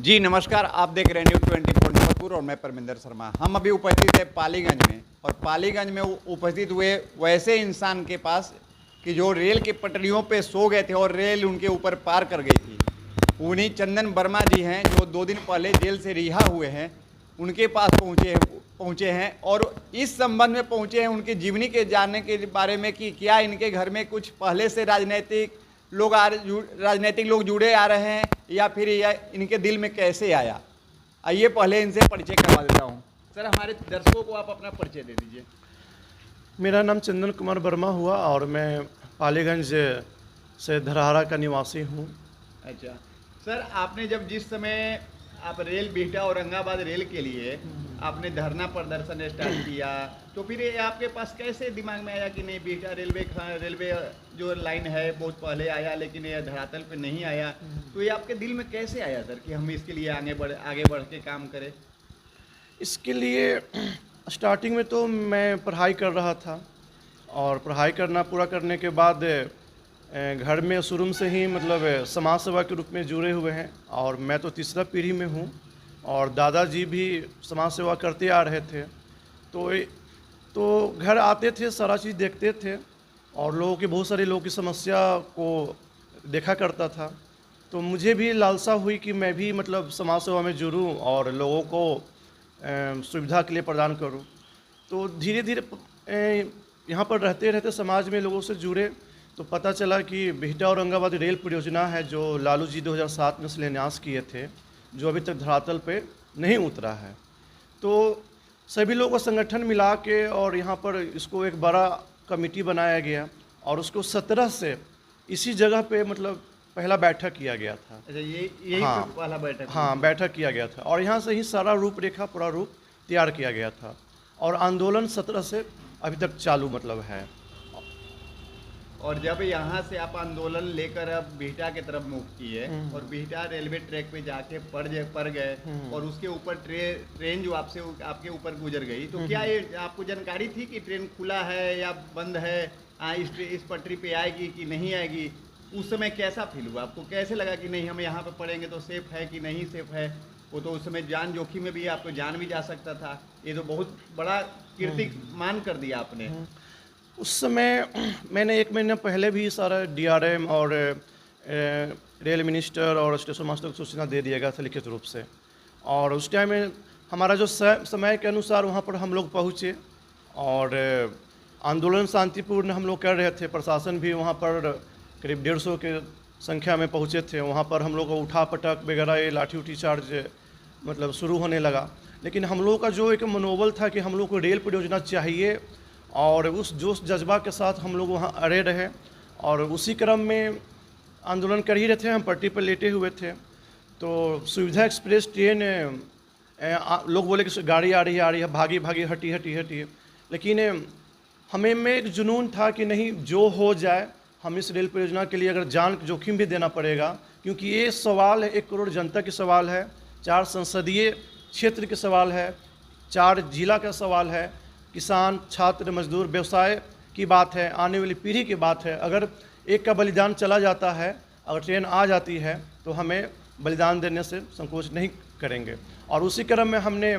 जी नमस्कार, आप देख रहे हैं न्यूज़ 24 मुजफ्फरपुर और मैं परमिंदर शर्मा। हम अभी उपस्थित है पालीगंज में और पालीगंज में उपस्थित हुए वैसे इंसान के पास कि जो रेल की पटरियों पे सो गए थे और रेल उनके ऊपर पार कर गई थी। उन्हीं चंदन वर्मा जी हैं जो 2 दिन पहले जेल से रिहा हुए हैं, उनके पास पहुँचे हैं और इस संबंध में पहुँचे हैं उनकी जीवनी के जानने के बारे में कि क्या इनके घर में कुछ पहले से राजनीतिक लोग जुड़े आ रहे हैं या फिर यह इनके दिल में कैसे आया। आइए पहले इनसे परिचय करवा देता हूँ। सर, हमारे दर्शकों को आप अपना परिचय दे दीजिए। मेरा नाम चंदन कुमार वर्मा हुआ और मैं पालीगंज से धरहरा का निवासी हूँ। अच्छा सर, आपने जब जिस समय आप रेल बिहटा औरंगाबाद रेल के लिए आपने धरना प्रदर्शन स्टार्ट किया, तो फिर ये आपके पास कैसे दिमाग में आया कि नहीं बिहटा रेलवे जो लाइन है बहुत पहले आया लेकिन ये धरातल पे नहीं आया, तो ये आपके दिल में कैसे आया सर कि हम इसके लिए आगे बढ़ के काम करें? इसके लिए स्टार्टिंग में तो मैं पढ़ाई कर रहा था और पढ़ाई पूरा करने के बाद घर में शुरू से ही मतलब समाज सेवा के रूप में जुड़े हुए हैं और मैं तो तीसरा पीढ़ी में हूँ और दादाजी भी समाज सेवा करते आ रहे थे। तो घर आते थे, सारा चीज़ देखते थे और बहुत सारे लोगों की समस्या को देखा करता था। तो मुझे भी लालसा हुई कि मैं भी मतलब समाज सेवा में जुड़ूं और लोगों को सुविधा के लिए प्रदान करूं। तो धीरे धीरे यहाँ पर रहते रहते समाज में लोगों से जुड़े तो पता चला कि बिहटा औरंगाबाद रेल परियोजना है जो लालू जी 2007 में शिलान्यास किए थे, जो अभी तक धरातल पे नहीं उतरा है। तो सभी लोगों का संगठन मिला के और यहाँ पर इसको एक बड़ा कमेटी बनाया गया और उसको 17 से इसी जगह पे मतलब पहला बैठक किया गया था। अच्छा, यही हाँ, पहला बैठक? हाँ, बैठक किया गया था और यहाँ से ही सारा पूरा रूप तैयार किया गया था और आंदोलन 17 से अभी तक चालू मतलब है। और जब यहाँ से आप आंदोलन लेकर अब बिहटा की तरफ मूव किए और बिहटा रेलवे ट्रैक पे जाके पड़ गए और उसके ऊपर ट्रेन जो आपके ऊपर गुजर गई, तो क्या ये आपको जानकारी थी कि ट्रेन खुला है या बंद है, इस पटरी पे आएगी कि नहीं आएगी? उस समय कैसा फील हुआ आपको? कैसे लगा कि नहीं हम यहाँ पे पड़ेंगे तो सेफ है कि नहीं सेफ है? वो तो उस समय जान जोखिम में भी आपको जान भी जा सकता था। ये तो बहुत बड़ा कीर्तिमान कर दिया आपने। उस समय मैंने 1 महीना पहले भी सारा DRM और रेल मिनिस्टर और स्टेशन मास्टर को सूचना दे दिया गया था लिखित रूप से और उस टाइम में हमारा जो समय के अनुसार वहाँ पर हम लोग पहुँचे और आंदोलन शांतिपूर्ण हम लोग कर रहे थे। प्रशासन भी वहाँ पर करीब 150 के संख्या में पहुँचे थे। वहाँ पर हम लोग को उठा पटक वगैरह ये लाठी उठी चार्ज मतलब शुरू होने लगा, लेकिन हम लोग का जो एक मनोबल था कि हम लोग को रेल परियोजना चाहिए और उस जोश जज्बा के साथ हम लोग वहाँ अड़े रहे और उसी क्रम में आंदोलन कर ही रहे थे। हम पटरी पर लेटे हुए थे तो सुविधा एक्सप्रेस ट्रेन लोग बोले कि गाड़ी आ रही है, भागी भागी हटी, लेकिन हमें में एक जुनून था कि नहीं, जो हो जाए हम इस रेल परियोजना के लिए अगर जान जोखिम भी देना पड़ेगा, क्योंकि ये सवाल है 1 करोड़ जनता के सवाल है, 4 संसदीय क्षेत्र के सवाल है, 4 जिला का सवाल है, किसान, छात्र, मजदूर, व्यवसाय की बात है, आने वाली पीढ़ी की बात है। अगर एक का बलिदान चला जाता है, अगर ट्रेन आ जाती है तो हमें बलिदान देने से संकोच नहीं करेंगे। और उसी क्रम में हमने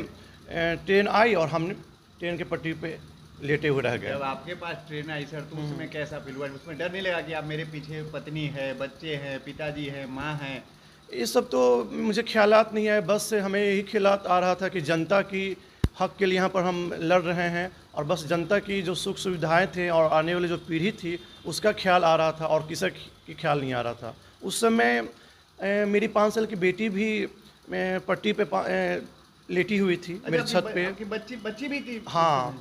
ट्रेन आई और हमने ट्रेन के पटरी पे लेटे हुए रह गए। जब आपके पास ट्रेन आई सर, तो उसमें कैसा फील हुआ? उसमें डर नहीं लगा कि आप मेरे पीछे पत्नी है, बच्चे हैं, पिताजी हैं, माँ हैं? ये सब तो मुझे ख्यालात नहीं आए। बस से हमें यही ख्यालात आ रहा था कि जनता की हक के लिए यहाँ पर हम लड़ रहे हैं और बस जनता की जो सुख सुविधाएं थे और आने वाली जो पीढ़ी थी उसका ख्याल आ रहा था और किसी की ख्याल नहीं आ रहा था। उस समय मेरी 5 साल की बेटी भी पट्टी पे लेटी हुई थी मेरी छत पे। बच्ची भी थी? हाँ,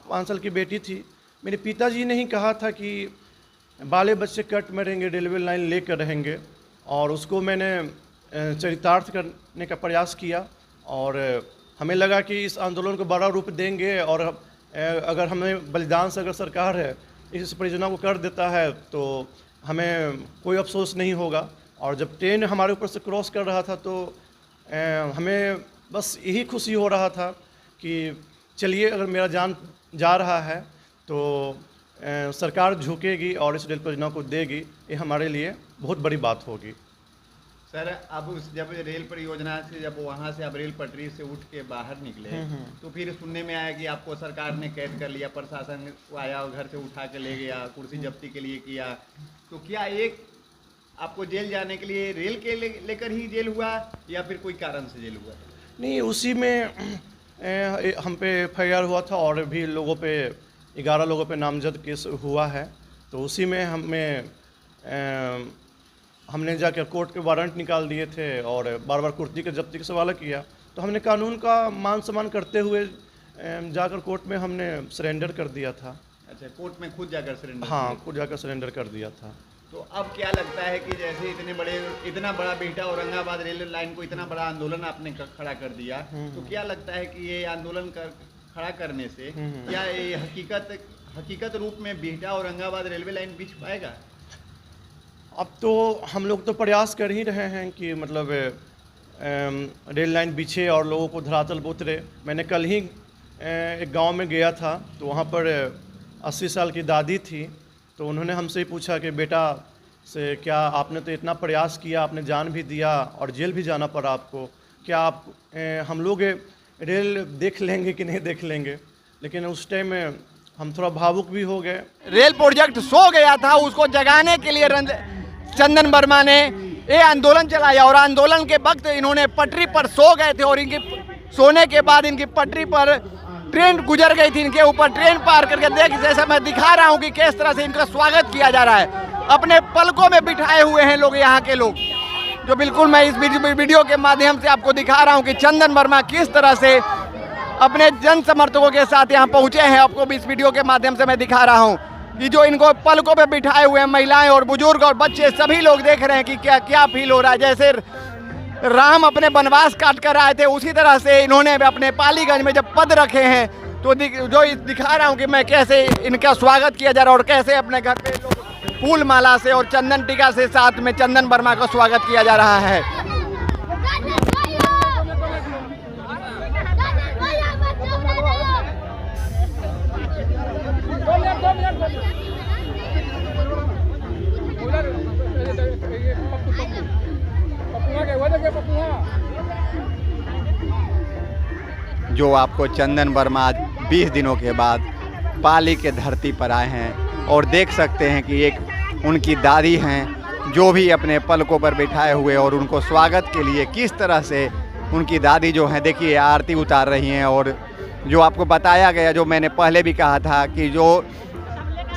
5 साल की बेटी थी। मेरे पिताजी ने ही कहा था कि बाले बच्चे कट मरेंगे, रेलवे लाइन लेकर रहेंगे और उसको मैंने चरितार्थ करने का प्रयास किया और हमें लगा कि इस आंदोलन को बड़ा रूप देंगे और अगर हमें बलिदान से अगर सरकार है इस परियोजना को कर देता है तो हमें कोई अफसोस नहीं होगा। और जब ट्रेन हमारे ऊपर से क्रॉस कर रहा था तो हमें बस यही खुशी हो रहा था कि चलिए, अगर मेरा जान जा रहा है तो सरकार झुकेगी और इस रेल परियोजना को देगी, ये हमारे लिए बहुत बड़ी बात होगी। सर अब जब रेल परियोजना से जब वहाँ से आप रेल पटरी से उठ के बाहर निकले तो फिर सुनने में आया कि आपको सरकार ने कैद कर लिया, प्रशासन आया और घर से उठा के ले गया, कुर्सी जब्ती के लिए किया। तो क्या एक आपको जेल जाने के लिए रेल के लेकर ही जेल हुआ या फिर कोई कारण से जेल हुआ? नहीं, उसी में हम पे FIR हुआ था और भी लोगों पे 11 लोगों पे नामजद केस हुआ है। तो उसी में हमने जाकर कोर्ट के वारंट निकाल दिए थे और बार बार कुर्सी के जब्ती का सवाल किया। तो हमने कानून का मान सम्मान करते हुए जाकर कोर्ट में हमने सरेंडर कर दिया था। अच्छा, कोर्ट में खुद जाकर सरेंडर? हाँ, खुद जाकर सरेंडर कर दिया था। तो अब क्या लगता है कि जैसे इतना बड़ा बिहटा औरंगाबाद रेलवे लाइन को इतना बड़ा आंदोलन आपने खड़ा कर दिया, तो क्या लगता है कि ये आंदोलन खड़ा करने से क्या ये हकीकत रूप में बिहटा औरंगाबाद रेलवे लाइन बिछ पाएगा? अब तो हम लोग तो प्रयास कर ही रहे हैं कि मतलब रेल लाइन बिछे और लोगों को धरातल पर उतरे। मैंने कल ही एक गांव में गया था, तो वहाँ पर 80 साल की दादी थी। तो उन्होंने हमसे ही पूछा कि बेटा से क्या आपने तो इतना प्रयास किया, आपने जान भी दिया और जेल भी जाना पड़ा आपको, क्या आप हम लोग रेल देख लेंगे कि नहीं देख लेंगे? लेकिन उस टाइम में हम थोड़ा भावुक भी हो गए। रेल प्रोजेक्ट सो गया था, उसको जगाने के लिए चंदन वर्मा ने ये आंदोलन चलाया और आंदोलन के वक्त इन्होंने पटरी पर सो गए थे और इनकी सोने के बाद इनकी पटरी पर ट्रेन गुजर गई थी। इनके वीडियो ट्रेन पार करके देख, जैसा मैं दिखा रहा हूँ कि किस तरह से इनका स्वागत किया जा रहा है। अपने पलकों में बिठाए हुए हैं लोग, यहाँ के लोग, जो बिल्कुल मैं इस वीडियो के माध्यम से आपको दिखा रहा हूँ कि चंदन वर्मा किस तरह से अपने जन समर्थकों के साथ यहाँ पहुँचे हैं। आपको भी इस वीडियो के माध्यम से मैं दिखा रहा हूँ कि जो इनको पलकों पे बिठाए हुए हैं, महिलाएं और बुजुर्ग और बच्चे सभी लोग देख रहे हैं कि क्या क्या फील हो रहा है। जैसे राम अपने वनवास काट कर आए थे, उसी तरह से इन्होंने अपने पालीगंज में जब पद रखे हैं तो जो दिखा रहा हूँ कि मैं कैसे इनका स्वागत किया जा रहा है और कैसे अपने घर पे लोग फूल माला से और चंदन टीका से साथ में चंदन वर्मा का स्वागत किया जा रहा है। जो आपको चंदन वर्मा आज 20 दिनों के बाद पाली के धरती पर आए हैं और देख सकते हैं कि एक उनकी दादी हैं जो भी अपने पलकों पर बिठाए हुए और उनको स्वागत के लिए किस तरह से उनकी दादी जो है देखिए आरती उतार रही हैं। और जो आपको बताया गया, जो मैंने पहले भी कहा था कि जो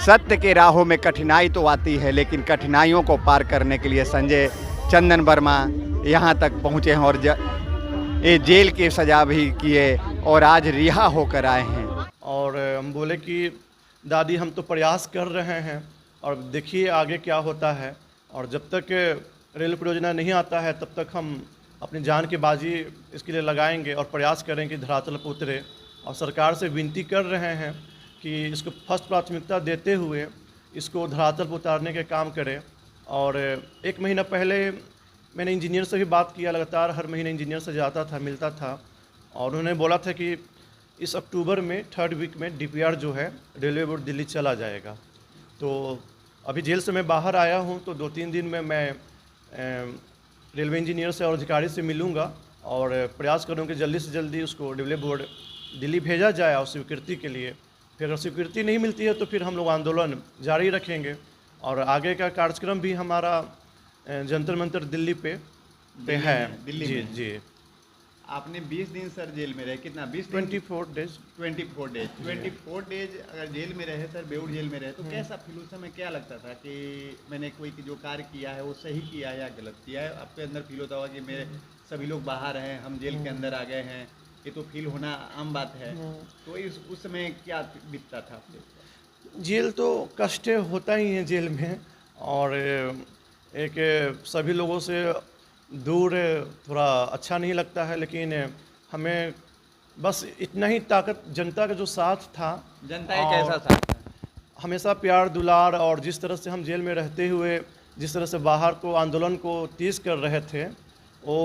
सत्य के राहों में कठिनाई तो आती है, लेकिन कठिनाइयों को पार करने के लिए संजय चंदन वर्मा यहाँ तक पहुँचे हैं और ये जेल की सज़ा भी किए और आज रिहा होकर आए हैं। और हम बोले कि दादी हम तो प्रयास कर रहे हैं और देखिए आगे क्या होता है, और जब तक रेल परियोजना नहीं आता है तब तक हम अपनी जान की बाजी इसके लिए लगाएंगे और प्रयास करें कि धरातल पर उतरे। और सरकार से विनती कर रहे हैं कि इसको फर्स्ट प्राथमिकता देते हुए इसको धरातल पर उतारने के काम करें। और 1 महीना पहले मैंने इंजीनियर से भी बात किया, लगातार हर महीने इंजीनियर से जाता था, मिलता था, और उन्होंने बोला था कि इस अक्टूबर में 3rd वीक में DPR जो है रेलवे बोर्ड दिल्ली चला जाएगा। तो अभी जेल से मैं बाहर आया हूँ, तो 2-3 दिन में मैं रेलवे इंजीनियर से और अधिकारी से मिलूँगा और प्रयास करूँ कि जल्दी से जल्दी उसको रेलवे बोर्ड दिल्ली भेजा जाए और स्वीकृति के लिए। फिर अगर स्वीकृति नहीं मिलती है तो फिर हम लोग आंदोलन जारी रखेंगे और आगे का कार्यक्रम भी हमारा जंतर मंतर दिल्ली पे है। दिल्ली जी में। जी। आपने 20 दिन सर जेल में रहे, कितना 24 डेज 24 डेज अगर जेल में रहे सर, बेऊर जेल में रहे, तो कैसा फील उस समय क्या लगता था कि मैंने कोई जो कार्य किया है वो सही किया है या गलत किया है? आपके अंदर फील होता होगा कि मेरे सभी लोग बाहर हैं, हम जेल के अंदर आ गए हैं, ये तो फील होना आम बात है। तो उस समय क्या बीतता था आपके? जेल तो कष्ट होता ही है जेल में, और एक सभी लोगों से दूर थोड़ा अच्छा नहीं लगता है, लेकिन हमें बस इतना ही ताकत जनता का जो साथ था, जनता एक ऐसा साथ था, हमेशा प्यार दुलार, और जिस तरह से हम जेल में रहते हुए जिस तरह से बाहर को आंदोलन को तेज़ कर रहे थे, वो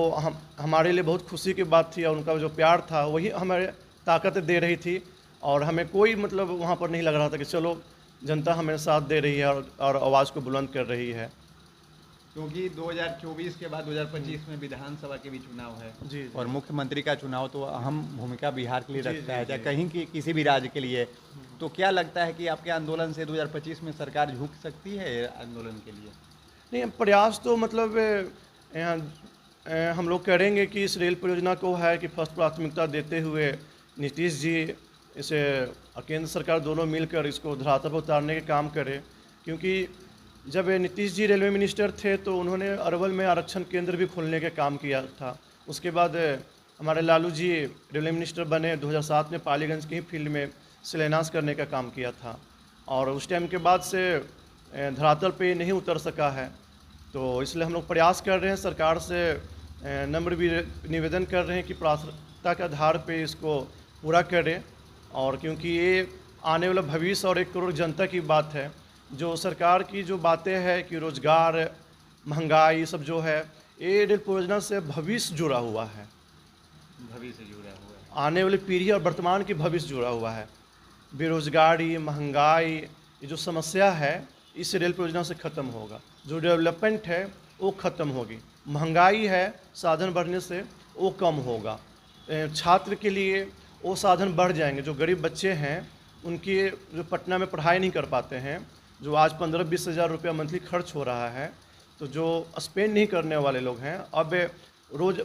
हमारे लिए बहुत खुशी की बात थी। और उनका जो प्यार था वही हमें ताकत दे रही थी, और हमें कोई मतलब वहाँ पर नहीं लग रहा था कि चलो जनता हमें साथ दे रही है और आवाज़ को बुलंद कर रही है। क्योंकि 2024 के बाद 2025 में विधानसभा के भी चुनाव है जी और मुख्यमंत्री का चुनाव तो अहम भूमिका बिहार के लिए जी, रखता है, जी, चाहे जी। कहीं की किसी भी राज्य के लिए। तो क्या लगता है कि आपके आंदोलन से 2025 में सरकार झुक सकती है ये आंदोलन के लिए? नहीं, प्रयास तो मतलब हम लोग करेंगे कि इस रेल परियोजना को है कि फर्स्ट प्राथमिकता देते हुए नीतीश जी इसे और केंद्र सरकार दोनों मिलकर इसको धरातल पर उतारने के काम करें। क्योंकि जब नीतीश जी रेलवे मिनिस्टर थे तो उन्होंने अरवल में आरक्षण केंद्र भी खोलने का काम किया था। उसके बाद हमारे लालू जी रेलवे मिनिस्टर बने 2007 में पालीगंज की ही फील्ड में शिलान्यास करने का काम किया था और उस टाइम के बाद से धरातल पे नहीं उतर सका है। तो इसलिए हम लोग प्रयास कर रहे हैं, सरकार से नम्र भी निवेदन कर रहे हैं कि प्राथमिकता के आधार पे इसको पूरा करें। और क्योंकि ये आने वाला भविष्य और 1 करोड़ जनता की बात है, जो सरकार की जो बातें हैं कि रोजगार, महंगाई सब जो है, ये रेल परियोजना से भविष्य जुड़ा हुआ है, भविष्य जुड़ा हुआ है। आने वाली पीढ़ी और वर्तमान की भविष्य जुड़ा हुआ है। बेरोजगारी, महंगाई, ये जो समस्या है इस रेल परियोजना से ख़त्म होगा। जो डेवलपमेंट है वो ख़त्म होगी, महंगाई है साधन बढ़ने से वो कम होगा, छात्र के लिए वो साधन बढ़ जाएंगे। जो गरीब बच्चे हैं उनकी जो पटना में पढ़ाई नहीं कर पाते हैं, जो आज 15-20 हज़ार रुपया मंथली खर्च हो रहा है, तो जो स्पेंड नहीं करने वाले लोग हैं अब रोज़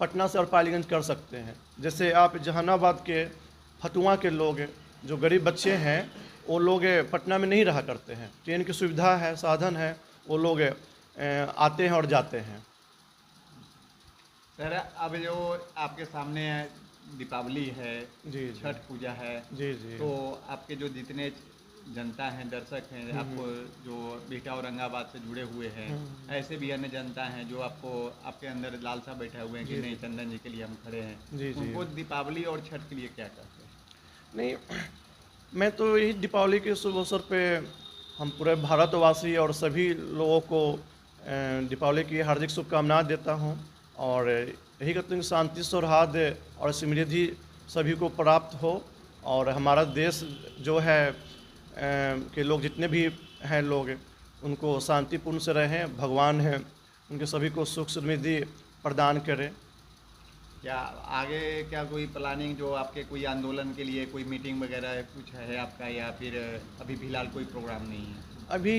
पटना से और पालीगंज कर सकते हैं। जैसे आप जहानाबाद के, फतुआ के लोग, जो गरीब बच्चे हैं वो लोग पटना में नहीं रहा करते हैं, ट्रेन की सुविधा है, साधन है, वो लोग आते हैं और जाते हैं। सर अब जो आपके सामने दीपावली है, जी छठ पूजा है, जी जी तो आपके जो जितने जनता हैं, दर्शक हैं, आपको जो बिहटा औरंगाबाद से जुड़े हुए हैं, ऐसे भी अन्य जनता हैं जो आपको आपके अंदर लालसा बैठा हुए हैं कि नहीं चंदन जी के लिए हम खड़े हैं, जी, जी। उनको दीपावली और छठ के लिए क्या कहते हैं? नहीं, मैं तो यही दीपावली के शुभ अवसर पे हम पूरे भारतवासी और सभी लोगों को दीपावली की हार्दिक शुभकामनाएं देता हूं और यही कहते हैं कि शांति, सौहार्द और समृद्धि सभी को प्राप्त हो और हमारा देश जो है के लोग जितने भी हैं लोग उनको शांतिपूर्ण से रहें, भगवान हैं उनके सभी को सुख समृद्धि प्रदान करें। क्या आगे क्या कोई प्लानिंग, जो आपके कोई आंदोलन के लिए कोई मीटिंग वगैरह कुछ है आपका, या फिर अभी फिलहाल कोई प्रोग्राम नहीं है? अभी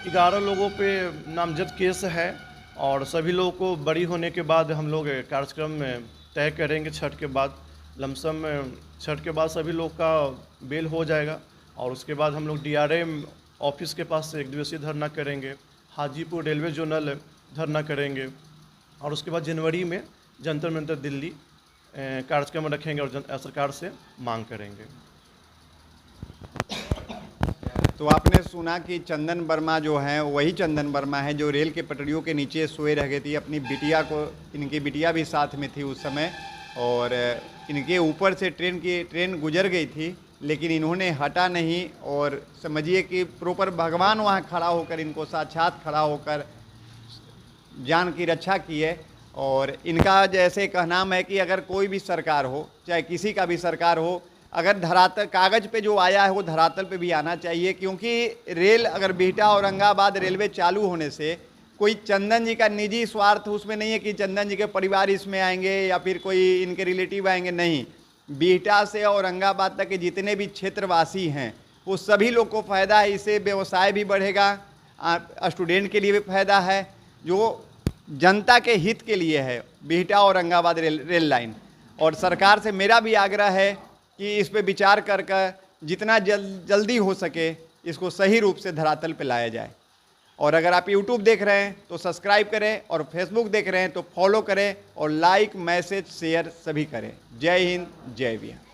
11 लोगों पे नामजद केस है और सभी लोगों को बरी होने के बाद हम लोग कार्यक्रम तय करेंगे। छठ के बाद लमसम छठ के बाद सभी लोग का बेल हो जाएगा और उसके बाद हम लोग DRM ऑफिस के पास से 1 दिवसीय धरना करेंगे, हाजीपुर रेलवे जोनल धरना करेंगे और उसके बाद जनवरी में जंतर मंतर दिल्ली कार्यक्रम रखेंगे और सरकार से मांग करेंगे। तो आपने सुना कि चंदन वर्मा जो हैं वही चंदन वर्मा है जो रेल के पटरियों के नीचे सोए रह गई थी। अपनी बिटिया को, इनकी बिटिया भी साथ में थी उस समय और इनके ऊपर से ट्रेन गुजर गई थी, लेकिन इन्होंने हटा नहीं और समझिए कि प्रॉपर भगवान वहाँ खड़ा होकर, इनको साक्षात खड़ा होकर जान की रक्षा की है। और इनका जैसे कहना है कि अगर कोई भी सरकार हो, चाहे किसी का भी सरकार हो, अगर धरातल कागज़ पे जो आया है वो धरातल पे भी आना चाहिए। क्योंकि रेल अगर बिहटा औरंगाबाद रेलवे चालू होने से कोई चंदन जी का निजी स्वार्थ उसमें नहीं है कि चंदन जी के परिवार इसमें आएंगे या फिर कोई इनके रिलेटिव आएंगे, नहीं। बिहटा से औरंगाबाद तक के जितने भी क्षेत्रवासी हैं वो सभी लोग को फ़ायदा है। इससे व्यवसाय भी बढ़ेगा, स्टूडेंट के लिए भी फ़ायदा है, जो जनता के हित के लिए है बिहटा औरंगाबाद रेल लाइन। और सरकार से मेरा भी आग्रह है कि इस पे विचार कर जितना जल्दी हो सके इसको सही रूप से धरातल पे लाया जाए। और अगर आप YouTube देख रहे हैं तो सब्सक्राइब करें और फेसबुक देख रहे हैं तो फॉलो करें और लाइक, मैसेज, शेयर सभी करें। जय हिंद, जय बिहार।